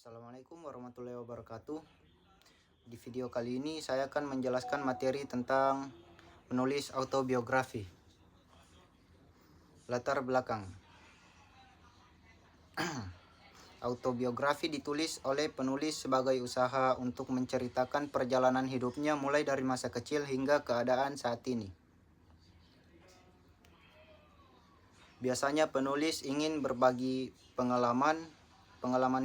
Assalamualaikum warahmatullahi wabarakatuh. Di video kali ini saya akan menjelaskan materi tentang menulis autobiografi. Latar belakang. Autobiografi ditulis oleh penulis sebagai usaha untuk menceritakan perjalanan hidupnya mulai dari masa kecil hingga keadaan saat ini. Biasanya penulis ingin berbagi pengalaman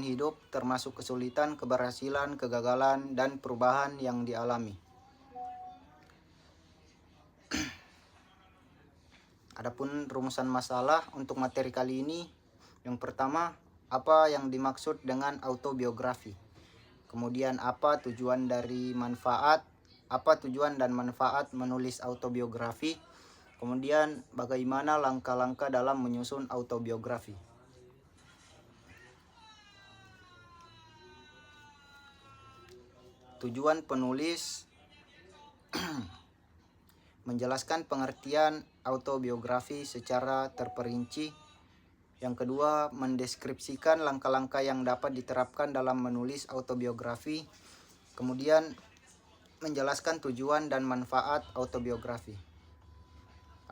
hidup, termasuk kesulitan, keberhasilan, kegagalan, dan perubahan yang dialami. Adapun rumusan masalah untuk materi kali ini, yang pertama, apa yang dimaksud dengan autobiografi? Kemudian apa tujuan dan manfaat menulis autobiografi? Kemudian bagaimana langkah-langkah dalam menyusun autobiografi? Tujuan penulis menjelaskan pengertian autobiografi secara terperinci. Yang kedua, mendeskripsikan langkah-langkah yang dapat diterapkan dalam menulis autobiografi. Kemudian menjelaskan tujuan dan manfaat autobiografi.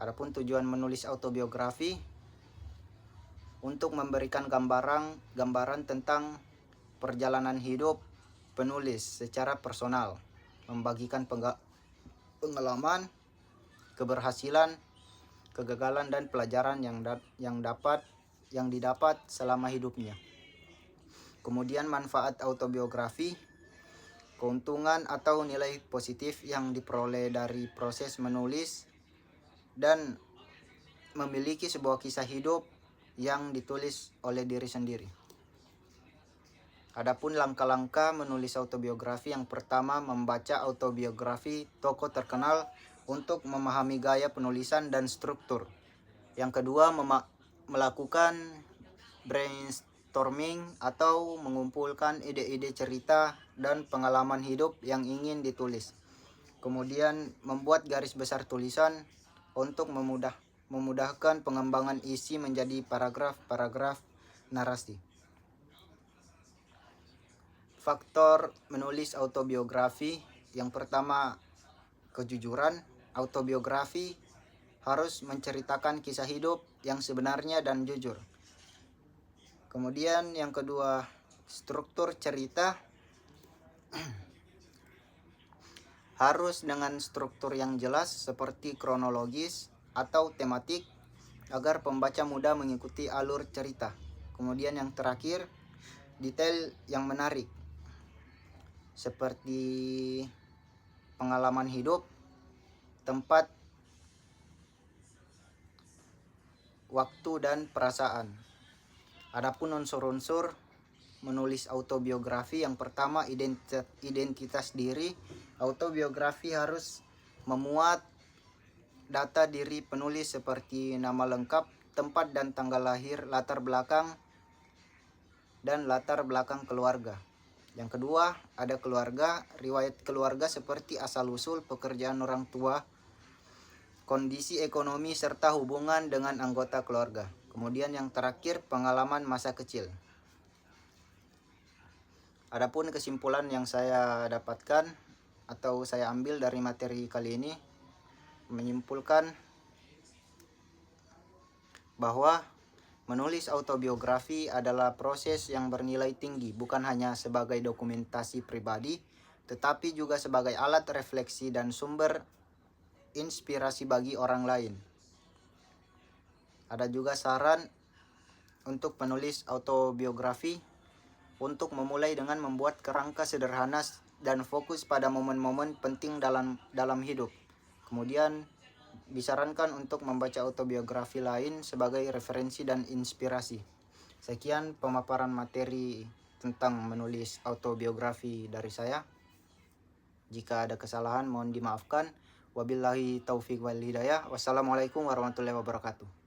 Adapun tujuan menulis autobiografi untuk memberikan gambaran tentang perjalanan hidup penulis secara personal, membagikan pengalaman, keberhasilan, kegagalan, dan pelajaran yang didapat selama hidupnya. Kemudian manfaat autobiografi, keuntungan atau nilai positif yang diperoleh dari proses menulis dan memiliki sebuah kisah hidup yang ditulis oleh diri sendiri. Adapun langkah-langkah menulis autobiografi, yang pertama, membaca autobiografi tokoh terkenal untuk memahami gaya penulisan dan struktur. Yang kedua, melakukan brainstorming atau mengumpulkan ide-ide cerita dan pengalaman hidup yang ingin ditulis. Kemudian membuat garis besar tulisan untuk memudahkan pengembangan isi menjadi paragraf-paragraf narasi. Faktor menulis autobiografi, yang pertama, kejujuran. Autobiografi harus menceritakan kisah hidup yang sebenarnya dan jujur. Kemudian yang kedua, struktur cerita harus dengan struktur yang jelas seperti kronologis atau tematik agar pembaca mudah mengikuti alur cerita. Kemudian yang terakhir, detail yang menarik seperti pengalaman hidup, tempat, waktu, dan perasaan. Adapun unsur-unsur menulis autobiografi, yang pertama, identitas diri. Autobiografi harus memuat data diri penulis seperti nama lengkap, tempat dan tanggal lahir, latar belakang, dan latar belakang keluarga. Yang kedua, ada keluarga, riwayat keluarga seperti asal-usul, pekerjaan orang tua, kondisi ekonomi, serta hubungan dengan anggota keluarga. Kemudian yang terakhir, pengalaman masa kecil. Adapun kesimpulan yang saya dapatkan atau saya ambil dari materi kali ini, menyimpulkan bahwa menulis autobiografi adalah proses yang bernilai tinggi, bukan hanya sebagai dokumentasi pribadi, tetapi juga sebagai alat refleksi dan sumber inspirasi bagi orang lain. Ada juga saran untuk penulis autobiografi untuk memulai dengan membuat kerangka sederhana dan fokus pada momen-momen penting dalam hidup. Kemudian disarankan untuk membaca autobiografi lain sebagai referensi dan inspirasi. Sekian pemaparan materi tentang menulis autobiografi dari saya. Jika ada kesalahan mohon dimaafkan. Wabillahi taufiq wal hidayah. Wassalamualaikum warahmatullahi wabarakatuh.